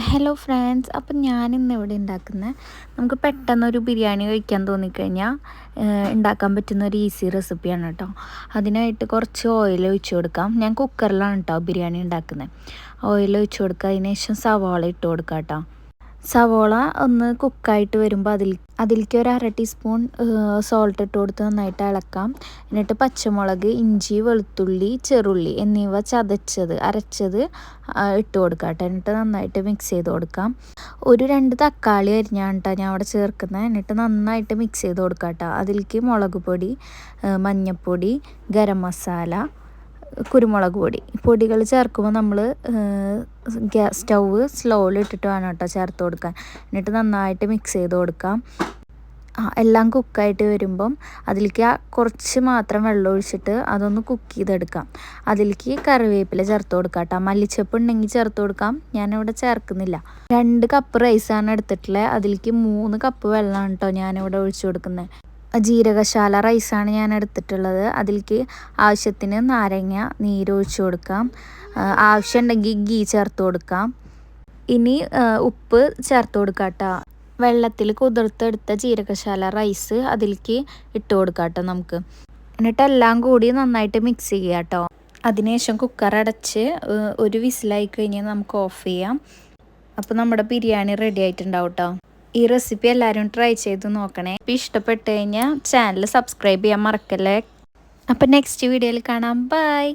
Hello friends, അപ്പം ഞാനിന്ന് ഇവിടെ ഉണ്ടാക്കുന്ന നമുക്ക് പെട്ടെന്നൊരു ബിരിയാണി കഴിക്കാൻ തോന്നിക്കഴിഞ്ഞാൽ ഉണ്ടാക്കാൻ പറ്റുന്ന ഒരു ഈസി റെസിപ്പിയാണ് കേട്ടോ. അതിനായിട്ട് കുറച്ച് ഓയിൽ ഒഴിച്ചു കൊടുക്കാം. ഞാൻ കുക്കറിലാണ് കേട്ടോ ബിരിയാണി ഉണ്ടാക്കുന്നത്. ഓയിൽ ഒഴിച്ചു കൊടുക്കുക, അതിന് ശേഷം സവാള ഇട്ട് കൊടുക്കാം കേട്ടോ. സവോള ഒന്ന് കുക്കായിട്ട് വരുമ്പോൾ അതിലേക്ക് ഒരു 1/2 ടീസ്പൂൺ സോൾട്ട് ഇട്ട് കൊടുത്ത് നന്നായിട്ട് ഇളക്കാം. എന്നിട്ട് പച്ചമുളക്, ഇഞ്ചി, വെളുത്തുള്ളി, ചെറുള്ളി എന്നിവ അരച്ചത് ഇട്ട് കൊടുക്കാം കേട്ടോ. എന്നിട്ട് നന്നായിട്ട് മിക്സ് ചെയ്ത് കൊടുക്കാം. ഒരു 2 തക്കാളി അരിഞ്ഞാണ് കേട്ടോ ഞാൻ അവിടെ ചേർക്കുന്നത്. എന്നിട്ട് നന്നായിട്ട് മിക്സ് ചെയ്ത് കൊടുക്കാം കേട്ടോ. അതിലേക്ക് മുളക് പൊടി, മഞ്ഞൾപ്പൊടി, ഗരം മസാല, കുരുമുളക് പൊടികൾ ചേർക്കുമ്പോൾ നമ്മൾ സ്റ്റൗവ് സ്ലോയിൽ ഇട്ടിട്ട് വേണം കേട്ടോ ചേർത്ത് കൊടുക്കാൻ. എന്നിട്ട് നന്നായിട്ട് മിക്സ് ചെയ്ത് കൊടുക്കാം. എല്ലാം കുക്കായിട്ട് വരുമ്പം അതിലേക്ക് കുറച്ച് മാത്രം വെള്ളം ഒഴിച്ചിട്ട് അതൊന്ന് കുക്ക് ചെയ്തെടുക്കാം. അതിലേക്ക് കറിവേപ്പില ചേർത്ത് കൊടുക്കാം കേട്ടോ. മല്ലിച്ചപ്പ് ഉണ്ടെങ്കിൽ ചേർത്ത് കൊടുക്കാം, ഞാനിവിടെ ചേർക്കുന്നില്ല. 2 കപ്പ് റൈസാണ് എടുത്തിട്ടുള്ളത്. അതിലേക്ക് 3 കപ്പ് വെള്ളമാണ് കേട്ടോ ഞാനിവിടെ ഒഴിച്ചു കൊടുക്കുന്നത്. ജീരകശാല റൈസാണ് ഞാൻ എടുത്തിട്ടുള്ളത്. അതിലേക്ക് ആവശ്യത്തിന് നാരങ്ങ നീരൊഴിച്ച് കൊടുക്കാം. ആവശ്യമുണ്ടെങ്കിൽ ഗീ ചേർത്ത് കൊടുക്കാം. ഇനി ഉപ്പ് ചേർത്ത് കൊടുക്കാം കേട്ടോ. വെള്ളത്തിൽ കുതിർത്തെടുത്ത ജീരകശാല റൈസ് അതിലേക്ക് ഇട്ട് കൊടുക്കാം കേട്ടോ നമുക്ക്. എന്നിട്ട് എല്ലാം കൂടി നന്നായിട്ട് മിക്സ് ചെയ്യുക കേട്ടോ. അതിനുശേഷം കുക്കർ അടച്ച് ഒരു വിസിലായി കഴിഞ്ഞാൽ നമുക്ക് ഓഫ് ചെയ്യാം. അപ്പോൾ നമ്മുടെ ബിരിയാണി റെഡി ആയിട്ടുണ്ടാവും കേട്ടോ. ഈ റെസിപ്പി എല്ലാവരും ട്രൈ ചെയ്ത് നോക്കണേ. ഇപ്പോൾ ഇഷ്ടപ്പെട്ട് കഴിഞ്ഞാൽ ചാനൽ സബ്സ്ക്രൈബ് ചെയ്യാൻ മറക്കല്ലേ. അപ്പോൾ നെക്സ്റ്റ് വീഡിയോയിൽ കാണാം. ബൈ.